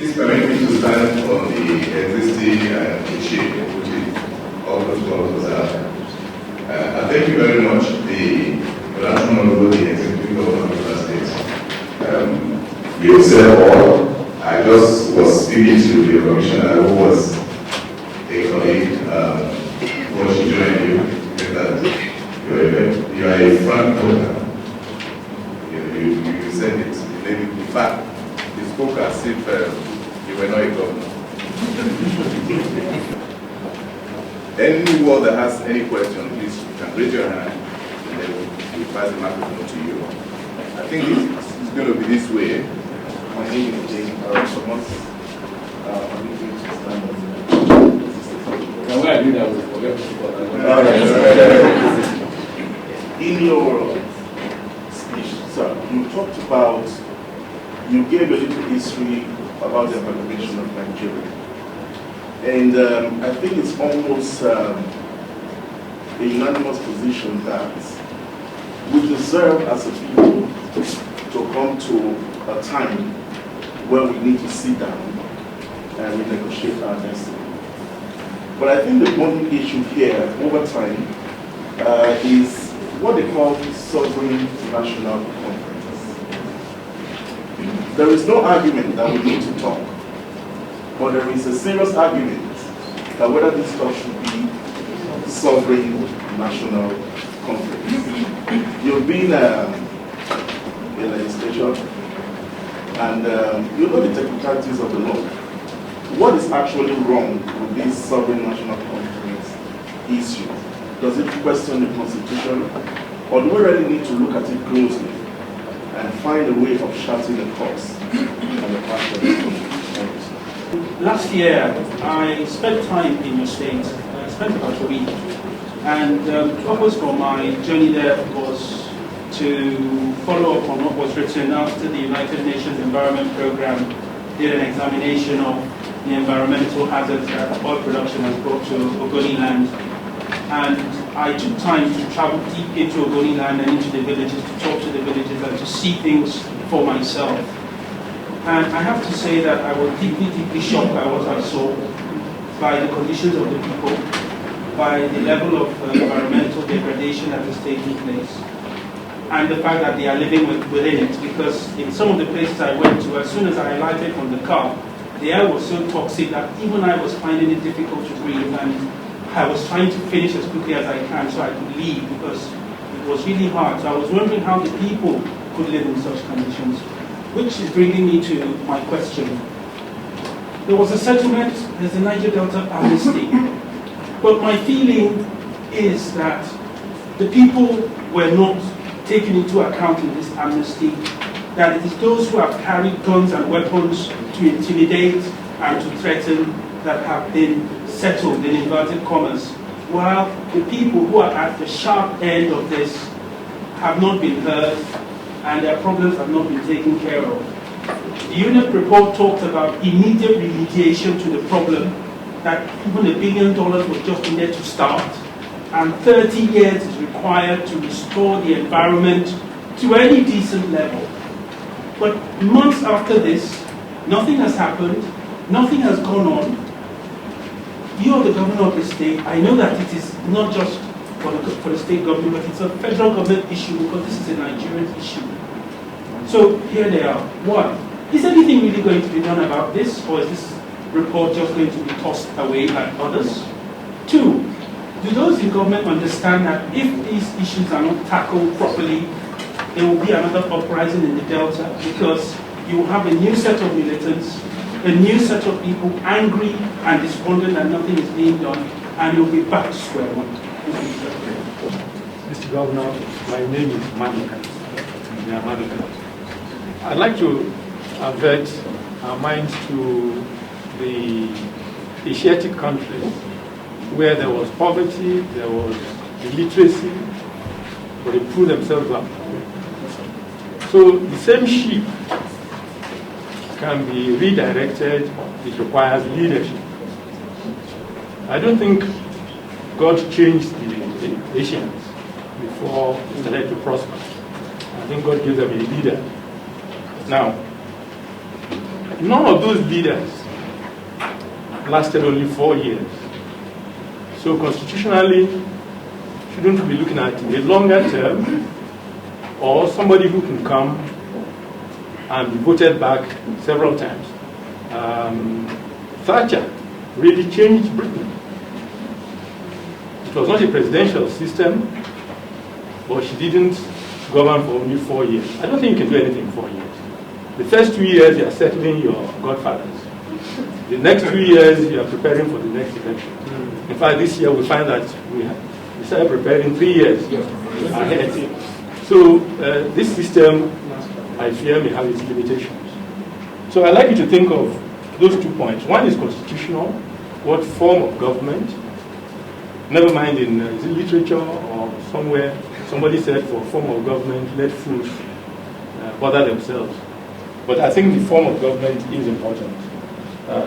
Please permit me to stand on the existing issue, which is all those are. Thank you very much, the National the Executive Governor of the State. You said all. I just was speaking to the Commissioner who was a colleague before she joined you, that you are a frank voter. You said it. In fact, you spoke as if you were not a governor. Anyone that has any question, please, you can raise your hand and then we'll pass the microphone to you. I think it's going to be this way. My name is James Thomas. Can we agree that we forget to In your speech, sir, you talked about, you gave a little history about the amalgamation of Nigeria. And I think it's almost a unanimous position that we deserve as a people to come to a time where we need to sit down and renegotiate our destiny. But I think the one issue here over time is what they call sovereign national conferences. There is no argument that we need to talk, but there is a serious argument that whether this talk should be sovereign national conference. You've been in legislation, and you know the technicalities of the law. What is actually wrong with this sovereign national conference issue? Does it question the Constitution, or do we really need to look at it closely and find a way of shutting the course on the part of the Constitution? Last year, I spent time in your state. I spent about a week, and the purpose for my journey there was to follow up on what was written after the United Nations Environment Programme did an examination of the environmental hazards that oil production has brought to Ogoni land. And I took time to travel deep into Ogoni land and into the villages, to talk to the villages and to see things for myself. And I have to say that I was deeply, deeply shocked by what I saw, by the conditions of the people, by the level of environmental degradation that is taking place, and the fact that they are living within it. Because in some of the places I went to, as soon as I alighted from the car, the air was so toxic that even I was finding it difficult to breathe, and I was trying to finish as quickly as I can so I could leave, because it was really hard. So I was wondering how the people could live in such conditions, which is bringing me to my question. There was a settlement, there's a Niger Delta amnesty, but my feeling is that the people were not taken into account in this amnesty, that it is those who have carried guns and weapons to intimidate and to threaten that have been settled in inverted commas, while the people who are at the sharp end of this have not been heard and their problems have not been taken care of. The UNEP report talked about immediate remediation to the problem, that even $1 billion was just in there to start, and 30 years is required to restore the environment to any decent level. But months after this, nothing has happened, nothing has gone on. You are the governor of the state. I know that it is not just for the state government, but it's a federal government issue, because this is a Nigerian issue. So here they are. One, is anything really going to be done about this, or is this report just going to be tossed away like others? Two, do those in government understand that if these issues are not tackled properly, there will be another uprising in the Delta, because you will have a new set of militants, a new set of people angry and despondent that nothing is being done, and you'll be back to square one. Mr. Governor, my name is Manuka. I'd like to avert our minds to the Asiatic countries where there was poverty, there was illiteracy, but they pulled themselves up. So the same sheep can be redirected. It requires leadership. I don't think God changed the Asians before they started to prosper. I think God gave them a leader. Now, none of those leaders lasted only 4 years. So constitutionally, shouldn't we be looking at a longer term or somebody who can come and be voted back several times? Thatcher really changed Britain. It was not a presidential system, but she didn't govern for only 4 years. I don't think you can do anything in 4 years. The first 2 years, you are settling your godfathers. The next 2 years, you are preparing for the next election. In fact, this year we find that we started preparing 3 years ahead. So this system, I fear, may have its limitations. So I'd like you to think of those 2 points. One is constitutional, what form of government, never mind in is it literature or somewhere, somebody said for a form of government, let fools bother themselves. But I think the form of government is important.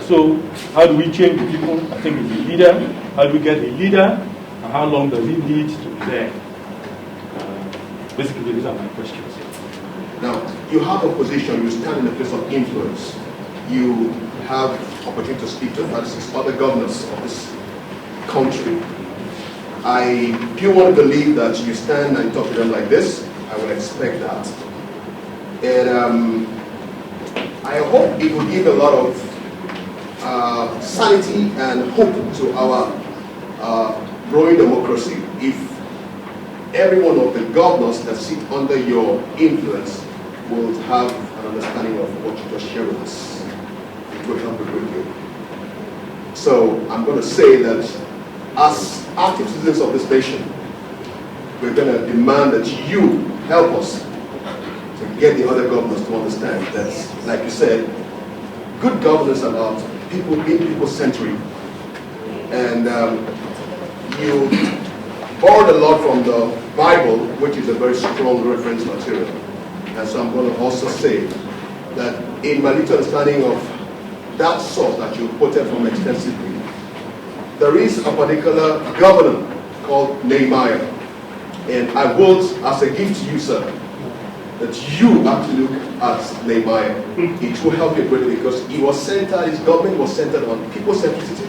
So how do we change the people? I think it's the leader. How do we get the leader? And how long does he need to be there? Basically, these are my questions. Now, you have a position, you stand in a place of influence. You have opportunity to speak to other governors of this country. I do want to believe that you stand and talk to them like this. I would expect that. And I hope it will give a lot of sanity and hope to our growing democracy if every one of the governors that sit under your influence will have an understanding of what you just shared with us. It will help a great deal. So I'm going to say that as active citizens of this nation, we're going to demand that you help us to get the other governors to understand that, like you said, good governance about people being people-centric. And you borrowed a lot from the Bible, which is a very strong reference material. And so I'm going to also say that in my little understanding of that source that you quoted from extensively, there is a particular governor called Nehemiah. And I vote as a gift to you, sir, that you have to look at Nehemiah. It will help you greatly because he was centered, his government was centered on people centricity.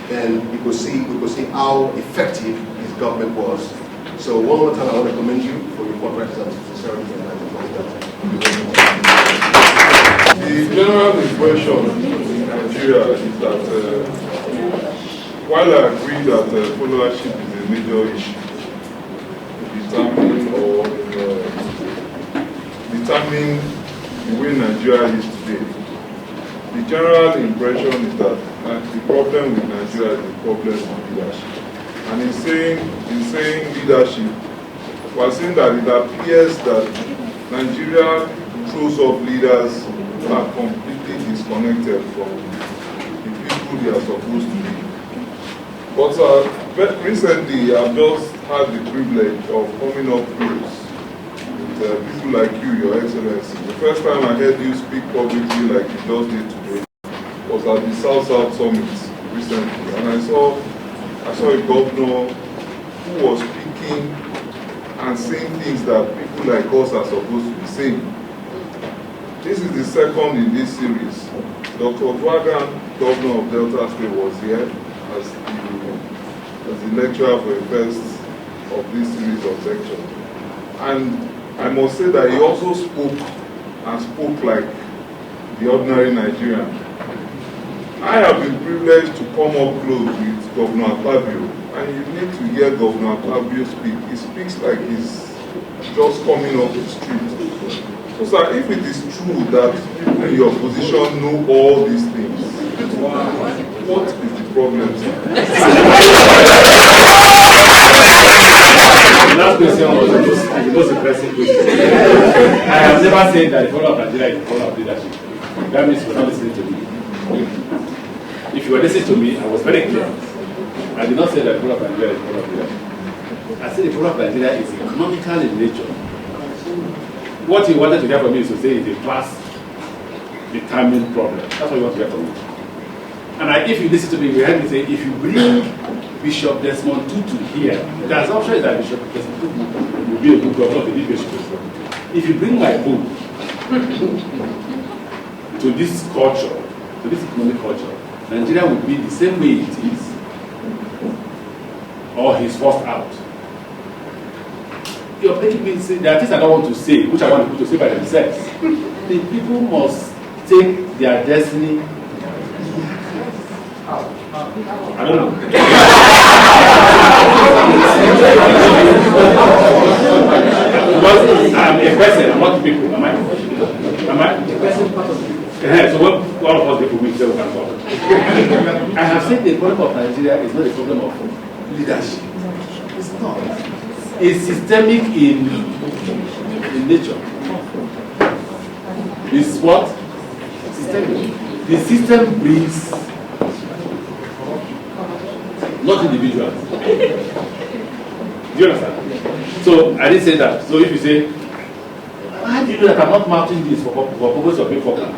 And we could see how effective his government was. So one more time I want to commend you for your forthrightness and sincerity. The general impression in Nigeria is that while I agree that followership is a major issue determining the way Nigeria is today, the general impression is that the problem with Nigeria is the problem of leadership. And in saying leadership, we're saying that it appears that Nigeria throws off leaders who are completely disconnected from the people they are supposed to be. But recently, I've just had the privilege of coming up close with people like you, Your Excellency. The first time I heard you speak publicly like you just did today was at the South-South Summit recently. And I saw a governor who was speaking and saying things that people like us are supposed to be saying. This is the second in this series. Dr. Dwagan, governor of Delta State, was here as the lecturer for the first of this series of lectures. And I must say that he also spoke like the ordinary Nigerian. I have been privileged to come up close with Governor Akpabio, and you need to hear Governor Akpabio speak. He speaks like he's just coming off the street. So, sir, if it is true that people in your position know all these things, what is the problem, sir? The last question was the most impressive question. I have never said that the problem of Nigeria is the problem of leadership. That means you're not listening to me. If you were listening to me, I was very clear. I did not say that the problem of Nigeria is the problem of leadership. I said the problem of Nigeria is economical in nature. What you wanted to hear from me is to say it's a class-determined problem. That's what you want to hear from me. And if you listen to me, you heard me say, if you bring Bishop Desmond Tutu here, the assumption is that Bishop Desmond Tutu will be a good governor of the Bishop Desmond. If you bring my book to to this culture, to this economic culture, Nigeria would be the same way it is, or he's forced out. You're making me say, there are things I don't want to say, which I want people to say by themselves. The people must take their destiny. I don't know. Because I'm a person, I'm not people, am I? Am I? A person part of the people. So one of us people will say we can talk. I have said the problem of Nigeria is not a problem of leadership. It's not. It's systemic in nature. It's what? Systemic. The system breeds, not individuals. Do you understand? So I didn't say that. So if you say, how do you know that I'm not mounting this for purpose of being popular?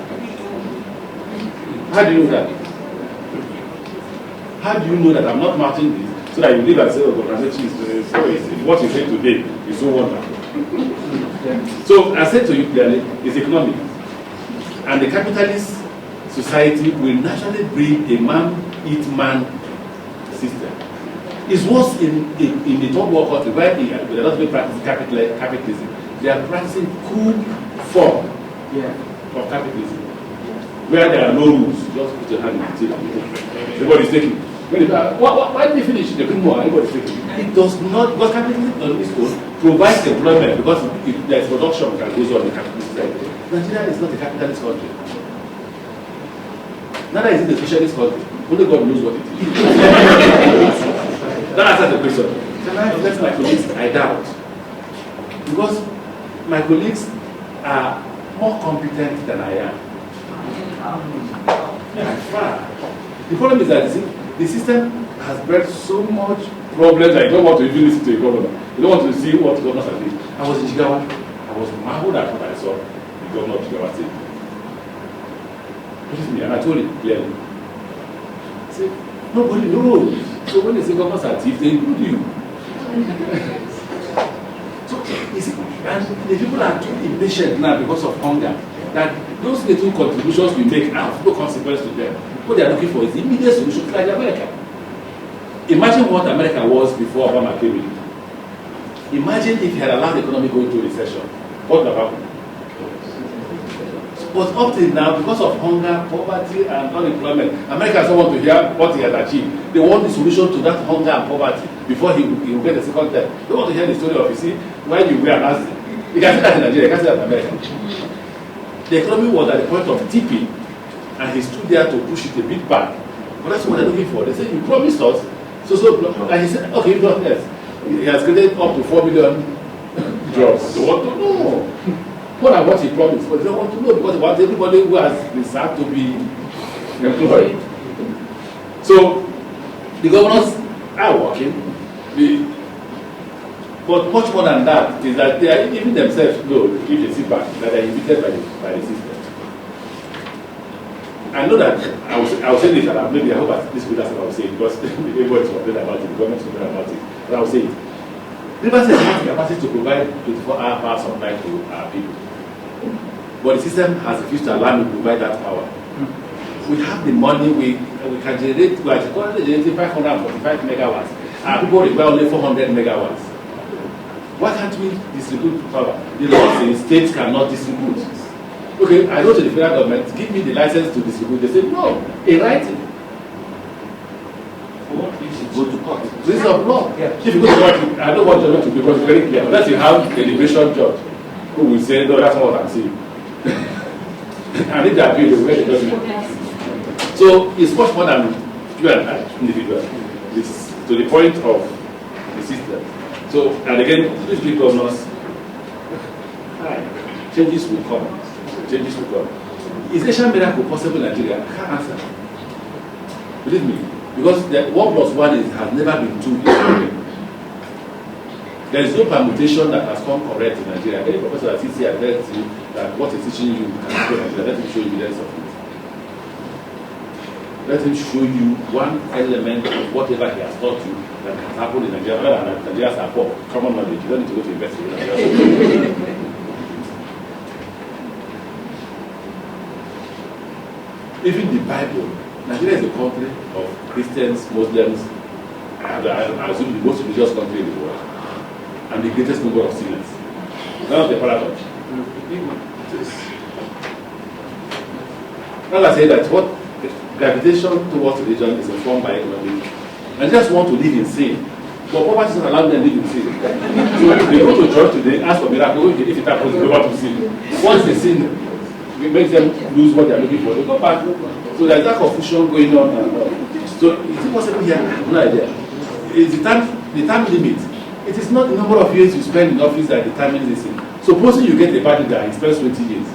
How do you know that? How do you know that I'm not mounting this so that you live and say, oh, God, Amechi is what you say today is so wonderful. So I said to you clearly, it's economic. And the capitalist society will naturally bring a man-eat-man system. It's worse in the third world country where they are not even practicing capitalism. They are practicing coup form of capitalism, where there are no rules. Just put your hand in the table. Everybody's taking. Why did they finish? They couldn't more. Everybody's taking. It does not, because capitalism on its own provides employment because there's production that goes on in the capitalist side. Nigeria is not a capitalist country. Neither is it a socialist country. Only God knows what it is. That answers the question. Can I let my colleagues? I doubt. Because my colleagues are more competent than I am. By far. The problem is that the system has bred so much problems that you don't want to even listen to a governor. You don't want to see what governors are doing. I was in Jigawa. I was marveled at what I saw the governor of Jigawa say. And I told him clearly. I said, nobody knows. So when they say governors are thieves, they include you. So, you see, and the people are too impatient now because of hunger that those little contributions we make have no consequence to them. What they are looking for is immediate solutions like America. Imagine what America was before Obama came in. Imagine if he had allowed the economy go into recession. What would have happened? But up till now, because of hunger, poverty, and unemployment, America doesn't want to hear what he has achieved. They want the solution to that hunger and poverty before he will get the second term. They want to hear the story of, you see, why you were last. You can see that in Nigeria, you can see that in America. The economy was at the point of tipping, and he stood there to push it a bit back. But that's what they're looking for. They said, you promised us, and he said, okay, not less. He has created up to 4 million jobs. They want to know. What are what he promised? But they don't want to know because they want everybody who has deserved to be employed. So the governors are working. But much more than that is that they are even themselves know if they sit back that they are inhibited by the system. I know that I will say this, and maybe I hope that this will be what I will say because everybody is complaining about it, the government is complaining about it, but I will say it. Rivers has the capacity to provide 24-hour power supply to our people. But the system has refused to allow me to provide that power. We have the money, we can generate, we are currently generating 545 megawatts. Our people require only 400 megawatts. Why can't we distribute power? The law says states cannot distribute. Okay, I go to the federal government, give me the license to distribute. They say, no, in writing. Go to court. This is of law. Yeah. If you go to court, I don't want you to be very clear. Unless you have a liberation judge who will say, no, that's not what I'm saying. And if they appeal, they will get the judgment. So it's much more than you and I, individual. It's to the point of the system. So, and again, these big governors, changes will come. Changes will come. Is Asian miracle possible in Nigeria? I can't answer. Believe me. Because the 1+1 has never been 2. There is no permutation that has come correct in Nigeria. Any professor that sits here and tells you that what is teaching you can go Nigeria, let him show you evidence of it. Let him show you one element of whatever he has taught you that has happened in Nigeria. Rather than Nigerians are poor. Common knowledge. You don't need to go to investigate. Even the Bible, Nigeria is a country of Christians, Muslims, and I assume the most religious country in the world, and the greatest number of sinners. None of the paradox. Now I say that what gravitation towards religion is informed by economic. And just want to live in sin. But poverty doesn't allow them to live in sin. So they go to church today, ask for miracle, if it happens, they go back to sin. Once they sin, it makes them lose what they are looking for. They go back. So there's that confusion going on. So is it possible here? No idea. It's the time limit. It is not the number of years you spend in office that determines this thing. Supposing you get a party that spends 20 years.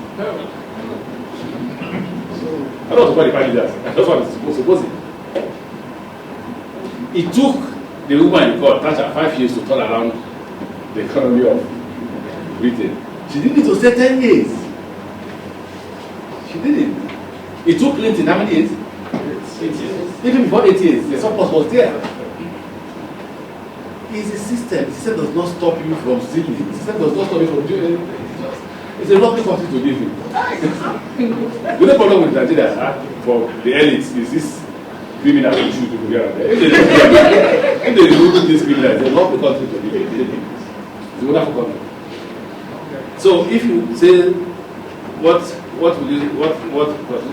I don't know what the party does. That's what it's supposing. It took the woman in court, Thatcher, 5 years to turn around the economy of Britain. She did it to say 10 years. She did it. It took Clinton how many years? 8 years. Even before 8 years, the surplus was there. It's a system. The system does not stop you from stealing. The system does not stop you from doing anything. It's a lovely country to live in. The only problem with Nigeria for the elites is this criminal who shoot people here and there. If they remove these criminals, they love the country to live in. It's a wonderful country. So if you say what will you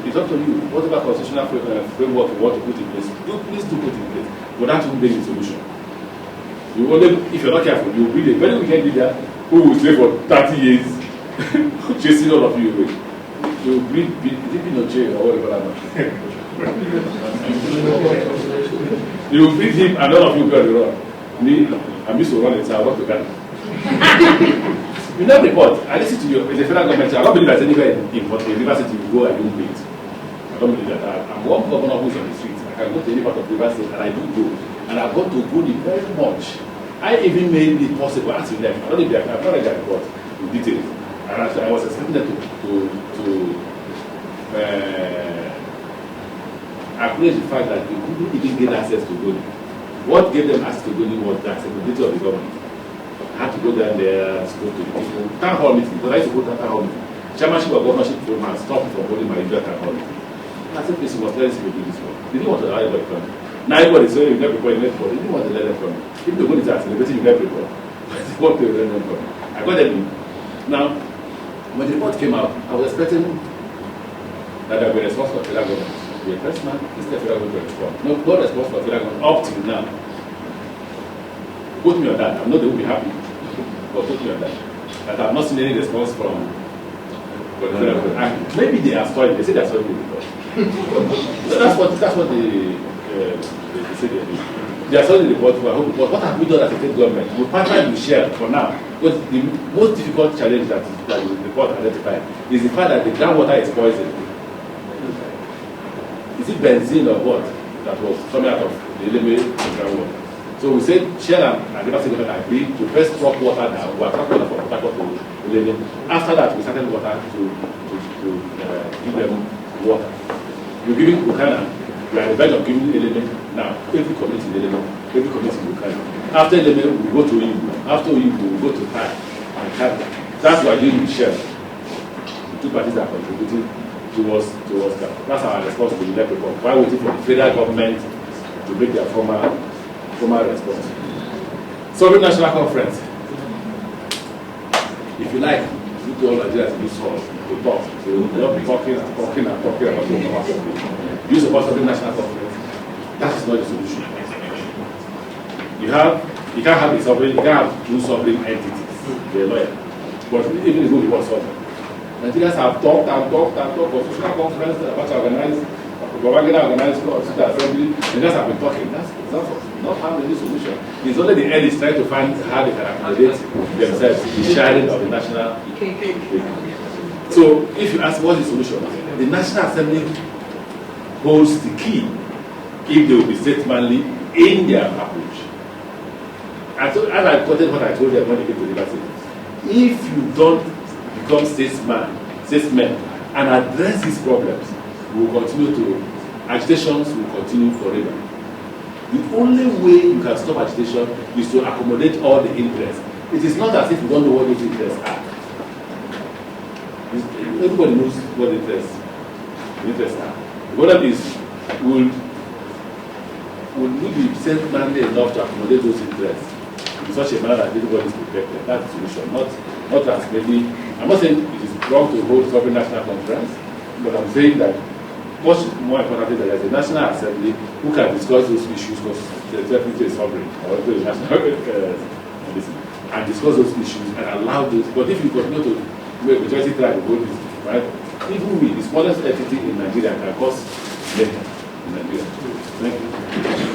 it's up to you. Whatever constitutional framework you want to put in place, please do put in place. But that won't bring a solution. You only, if you're not careful, you will bring a very wicked leader who will stay for 30 years chasing all of you away. You will bring Pinochet or whatever. You will bring him and all of you will go on the run. Me, I'm used to running, so I want to Ghana. You never report. I listen to you. It's a federal government. I don't believe that anywhere in the university you go, I don't do it. I don't believe that. I'm one governor who's on the streets. I can go to any part of the university and I do go. And I've got to go very much. I even made it possible as you left. I don't know if I've not read that report in detail. And actually, I was expecting them to acknowledge the fact that they couldn't even get access to Goni. What gave them access to Goni was the accessibility of the government. I had to go down there, spoke to the people. Town hall meeting, because I used to go to town hall meeting. Chairmanship of governorship from and stopped from holding my usual town hall meeting. And I said, please, was letting people do this one. They didn't want to allow everybody to come. Now everybody is saying you get prepared, you get prepared. They didn't want to let them come. If the Goni is celebrating, you get prepared. They want to let them come. I got them in. Now, when the report came out, I was expecting that there would be a response for federal government. The first man is the federal government to respond. No response for federal government up till now. Put me on that. I know they will be happy. But put me on that. That I've not seen any response from the federal government. Maybe they are studying. They say they are studying the report. So that's what they say they do. They are studying the report. But what have we done as a state government? We partner with share for now. Because the most difficult challenge that the report identified is the fact that the groundwater is poisoned. Is it benzene or what that was coming out of the Eleme groundwater? So we said Shell and the River Government agreed to first drop water down. We are talking water from Port Harcourt to Eleme. After that, we started water to give them water. You're giving Buchanan, we are on the verge of giving Eleme now. Every community in Eleme, every community in Buchanan. After Eleme, we go to Oyibo. After Oyibo, we go to Tai and Kata. That's what we're doing with Shell. The two parties are contributing towards that. That's our response to the NEP report. While waiting for the federal government to make their formal response. Sovereign National Conference. If you like, you do all Nigerians in this hall to talk. So you will not be talking about the use of Sovereign National Conference. That is not the solution. You can't have a sovereign, you can't have two sovereign entities. They're lawyer. But even if you want sovereign. Nigerians have talked constitutional conference about to organize, assembly, and just have been talking. That's not having any solution. It's only the elites trying to find how they can accommodate themselves in the sharing of the national cake. So if you ask what's the solution, the National Assembly holds the key if they will be statesmanly in their approach. As I quoted what I told them when they came to the university, if you don't become statesmen, and address these problems, we will continue to, agitations will continue forever. The only way you can stop agitation is to accommodate all the interests. It is not as if you don't know what those interests are. Everybody knows what the interests are. What is will we be self-manly enough to accommodate those interests in such a manner that everybody is protected? That's the solution. Not as maybe. I'm not saying it is wrong to hold sovereign national conference, but I'm saying that much more importantly that there's a national assembly who can discuss those issues because there's definitely a sovereign or a national and discuss those issues and allow those. But if you continue to majority try to hold this, right? Even we, the smallest entity in Nigeria can cause later in Nigeria. Thank you.